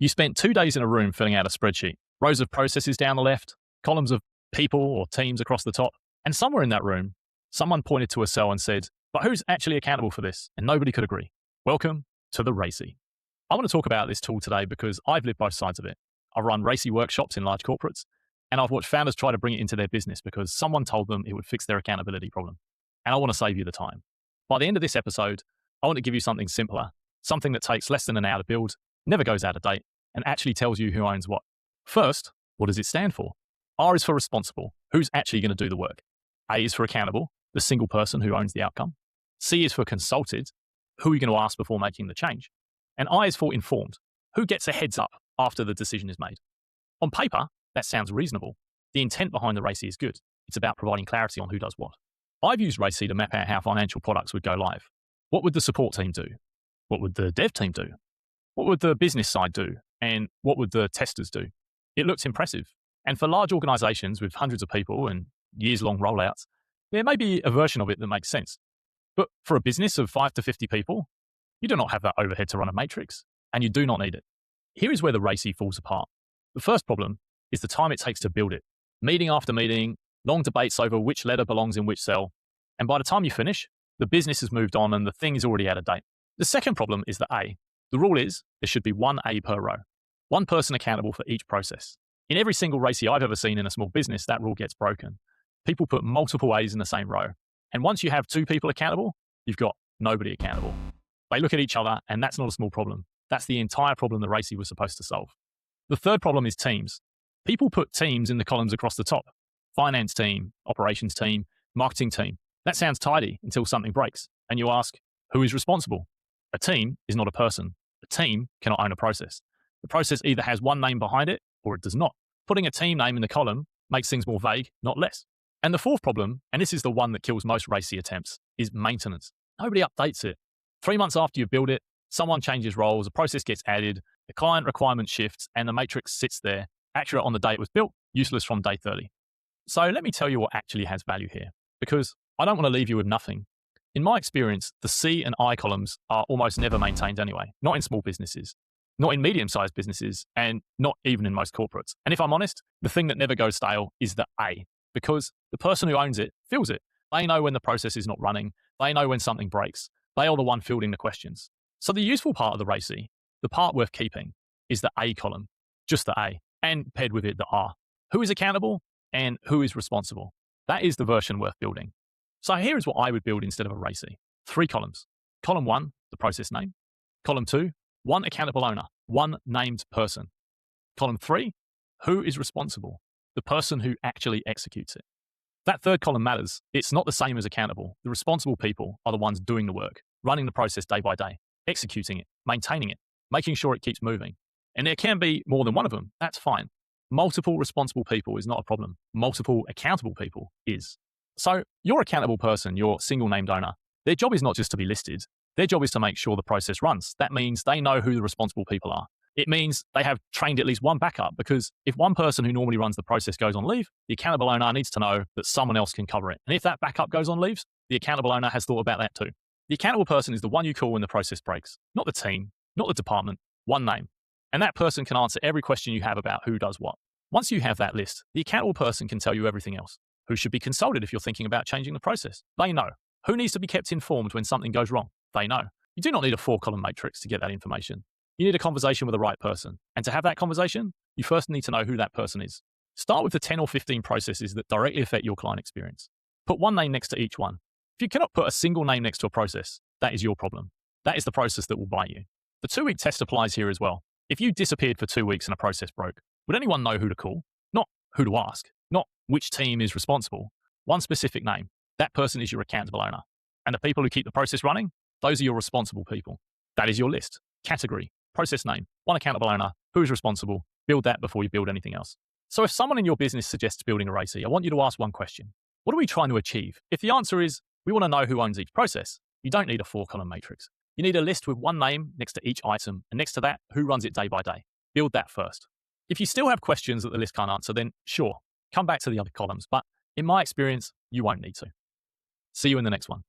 You spent 2 days in a room filling out a spreadsheet, rows of processes down the left, columns of people or teams across the top, and somewhere in that room, someone pointed to a cell and said, but who's actually accountable for this? And nobody could agree. Welcome to the RACI. I want to talk about this tool today because I've lived both sides of it. I've run RACI workshops in large corporates, and I've watched founders try to bring it into their business because someone told them it would fix their accountability problem. And I want to save you the time. By the end of this episode, I want to give you something simpler, something that takes less than an hour to build, never goes out of date, and actually tells you who owns what. First, what does it stand for? R is for responsible, who's actually going to do the work. A is for accountable, the single person who owns the outcome. C is for consulted, who are you going to ask before making the change? And I is for informed, who gets a heads up after the decision is made. On paper, that sounds reasonable. The intent behind the RACI is good. It's about providing clarity on who does what. I've used RACI to map out how financial products would go live. What would the support team do? What would the dev team do? What would the business side do? And what would the testers do? It looks impressive. And for large organizations with hundreds of people and years-long rollouts, there may be a version of it that makes sense. But for a business of 5 to 50 people, you do not have that overhead to run a matrix, and you do not need it. Here is where the RACI falls apart. The first problem is the time it takes to build it. Meeting after meeting, long debates over which letter belongs in which cell, and by the time you finish, the business has moved on and the thing is already out of date. The second problem is the A. The rule is there should be one A per row, one person accountable for each process. In every single RACI I've ever seen in a small business, that rule gets broken. People put multiple A's in the same row. And once you have 2 people accountable, you've got nobody accountable. They look at each other, and that's not a small problem. That's the entire problem the RACI was supposed to solve. The third problem is teams. People put teams in the columns across the top. Finance team, operations team, marketing team. That sounds tidy until something breaks. And you ask, who is responsible? A team is not a person. A team cannot own a process. The process either has one name behind it or it does not. Putting a team name in the column makes things more vague, not less. And the fourth problem, and this is the one that kills most RACI attempts, is maintenance. Nobody updates it. 3 months after you build it, someone changes roles, a process gets added, the client requirement shifts, and the matrix sits there, accurate on the day it was built, useless from day 30. So let me tell you what actually has value here, because I don't want to leave you with nothing. In my experience, the C and I columns are almost never maintained anyway, not in small businesses, not in medium-sized businesses, and not even in most corporates. And if I'm honest, the thing that never goes stale is the A, because the person who owns it feels it. They know when the process is not running. They know when something breaks. They are the one fielding the questions. So the useful part of the RACI, the part worth keeping, is the A column, just the A, and paired with it the R. Who is accountable and who is responsible? That is the version worth building. So here is what I would build instead of a RACI. 3 columns. Column 1, the process name. Column 2, one accountable owner, one named person. Column 3, who is responsible? The person who actually executes it. That third column matters. It's not the same as accountable. The responsible people are the ones doing the work, running the process day by day, executing it, maintaining it, making sure it keeps moving. And there can be more than one of them. That's fine. Multiple responsible people is not a problem. Multiple accountable people is. So your accountable person, your single named owner, their job is not just to be listed. Their job is to make sure the process runs. That means they know who the responsible people are. It means they have trained at least one backup, because if one person who normally runs the process goes on leave, the accountable owner needs to know that someone else can cover it. And if that backup goes on leaves, the accountable owner has thought about that too. The accountable person is the one you call when the process breaks, not the team, not the department, one name. And that person can answer every question you have about who does what. Once you have that list, the accountable person can tell you everything else. Who should be consulted if you're thinking about changing the process? They know. Who needs to be kept informed when something goes wrong? They know. You do not need a 4-column matrix to get that information. You need a conversation with the right person. And to have that conversation, you first need to know who that person is. Start with the 10 or 15 processes that directly affect your client experience. Put one name next to each one. If you cannot put a single name next to a process, that is your problem. That is the process that will bite you. The 2-week test applies here as well. If you disappeared for 2 weeks and a process broke, would anyone know who to call? Not who to ask. Not which team is responsible. One specific name. That person is your accountable owner. And the people who keep the process running, those are your responsible people. That is your list. Category, process name, one accountable owner, who is responsible. Build that before you build anything else. So if someone in your business suggests building a RACI, I want you to ask one question. What are we trying to achieve? If the answer is, we want to know who owns each process, you don't need a 4-column matrix. You need a list with one name next to each item, and next to that, who runs it day by day. Build that first. If you still have questions that the list can't answer, then sure, come back to the other columns. But in my experience, you won't need to. See you in the next one.